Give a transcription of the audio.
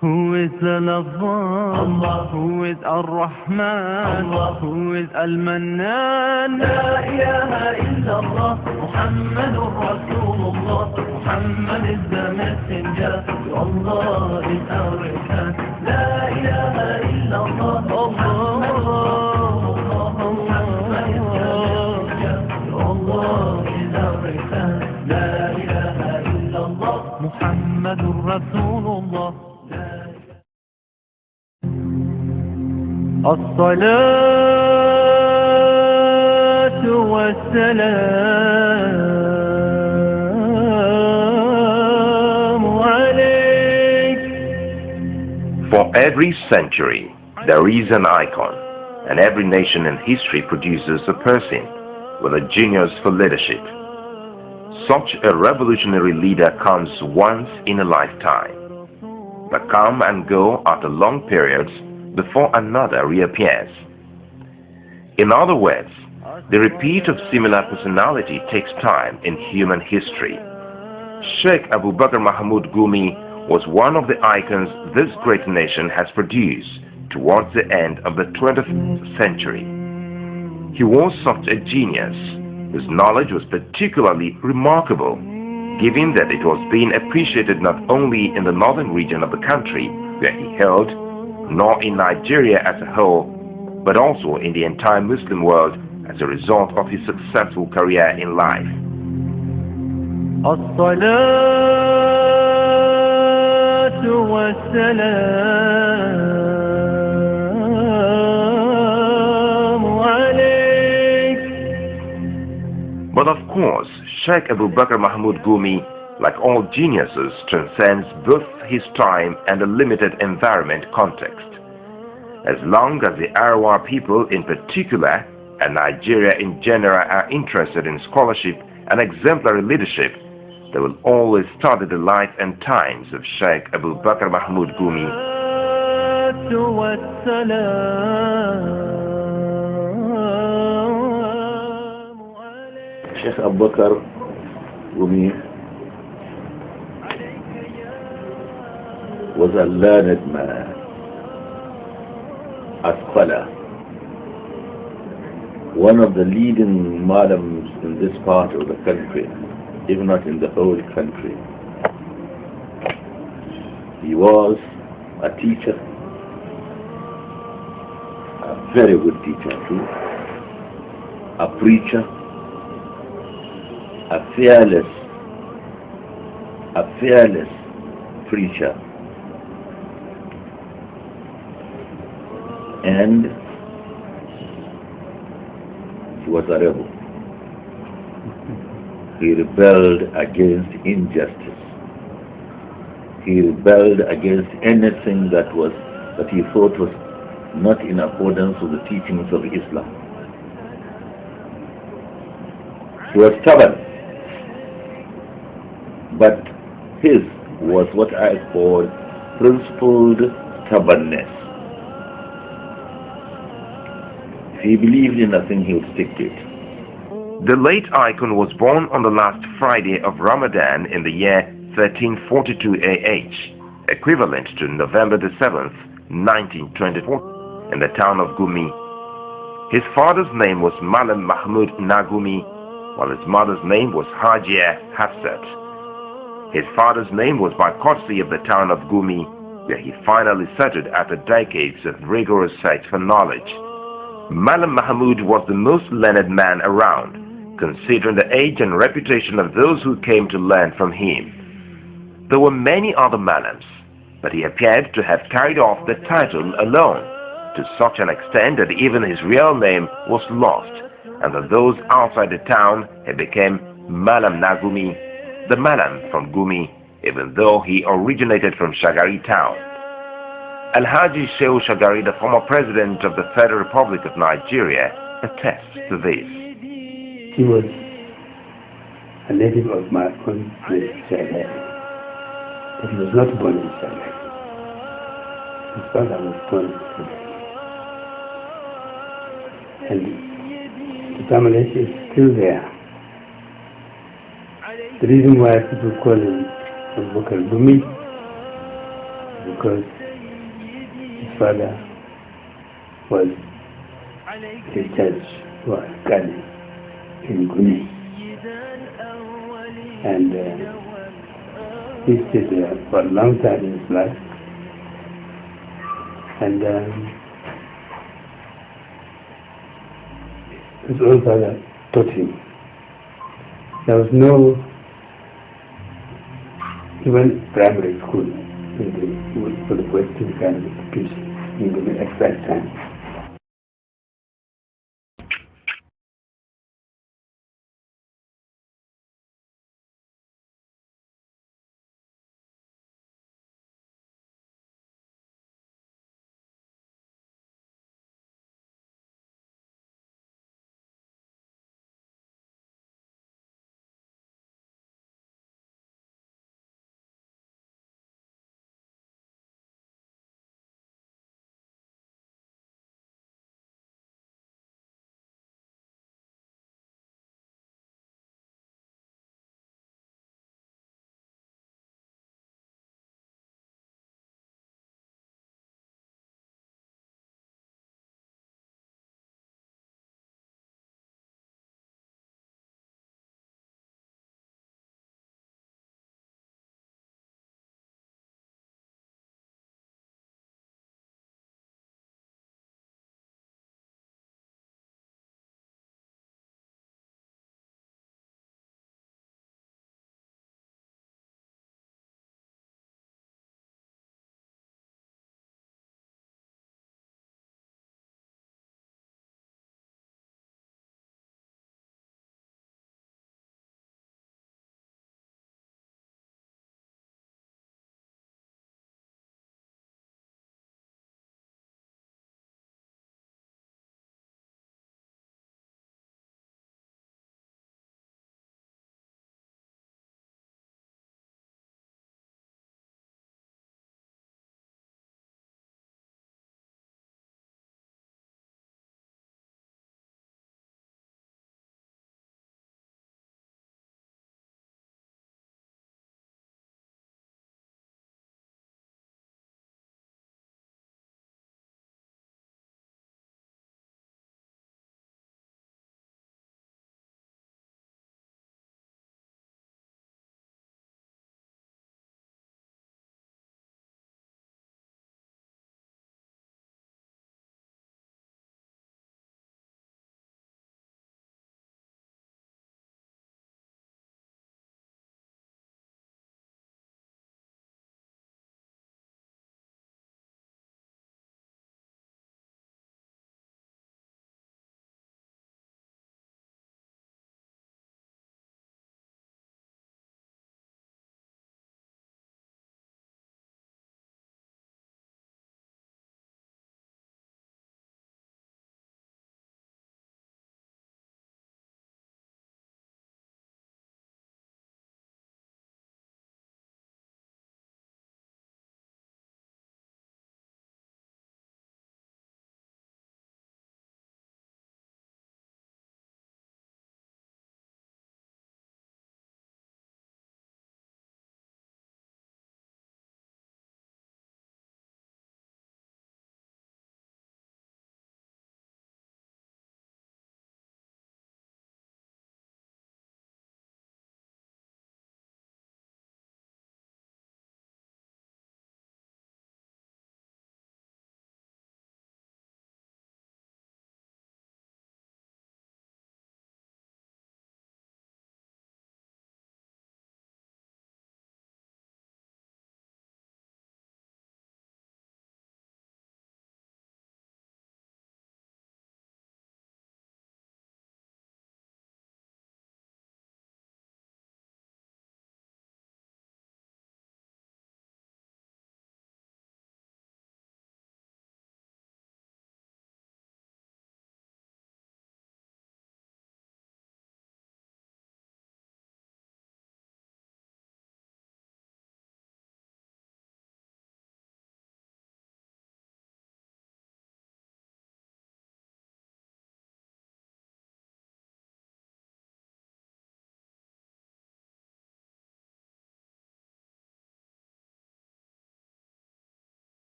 Who is the Lazzan? Who is Ar-Rahman? Who is Al-Mannan? La ilaha illallah, Muhammadur Rasulullah. Muhammad is the messenger, Allah is our return. La ilaha illallah, Muhammadur Rasulullah. Muhammad is the messenger, Allah is our return. La ilaha illallah, Muhammadur Rasulullah. الصلاة والسلام عليك. For every century, there is an icon, and every nation in history produces a person with a genius for leadership. Such a revolutionary leader comes once in a lifetime, but come and go after long periods before another reappears. In other words, the repeat of similar personality takes time in human history. Sheikh Abubakar Mahmoud Gumi was one of the icons this great nation has produced towards the end of the 20th century. He was such a genius. His knowledge was particularly remarkable, given that it was being appreciated not only in the northern region of the country where he held, nor in Nigeria as a whole, but also in the entire Muslim world as a result of his successful career in life. الصلاة والسلام عليك. But of course, Sheikh Abubakar Mahmoud Gumi, like all geniuses, transcends both his time and the limited environment context. As long as the Arawa people in particular, and Nigeria in general, are interested in scholarship and exemplary leadership, they will always study the life and times of Sheikh Abubakar Mahmoud Gumi. Sheikh Abubakar Gumi was a learned man, a scholar, one of the leading Malams in this part of the country, if not in the whole country. He was a teacher, a very good teacher too, a preacher, a fearless preacher, and he was a rebel. He rebelled against injustice. He rebelled against anything that he thought was not in accordance with the teachings of Islam. He was stubborn, but his was what I call principled stubbornness. If he believed in a thing, he would stick to it. The late icon was born on the last Friday of Ramadan in the year 1342 AH, equivalent to November the 7th, 1924, in the town of Gumi. His father's name was Malam Mahmud Nagumi, while his mother's name was Hajia Hafsat. His father's name was by courtesy of the town of Gumi, where he finally settled after decades of rigorous search for knowledge. Malam Mahmud was the most learned man around, considering the age and reputation of those who came to learn from him. There were many other Malams, but he appeared to have carried off the title alone, to such an extent that even his real name was lost, and that those outside the town he became Malam Nagumi, the Malam from Gumi, even though he originated from Shagari town. Alhaji Shehu Shagari, the former president of the Federal Republic of Nigeria, attests to this. He was a native of my own place, Shagari, but he was not born in Shagari. His father was born in Shagari. And the family is still there. The reason why people call him Abubakar Gumi because his father was a judge or a Qadi in Gumi. And he stayed there for a long time in his life. And his own father taught him. There was no even primary school for the Western kind of education in the exact time.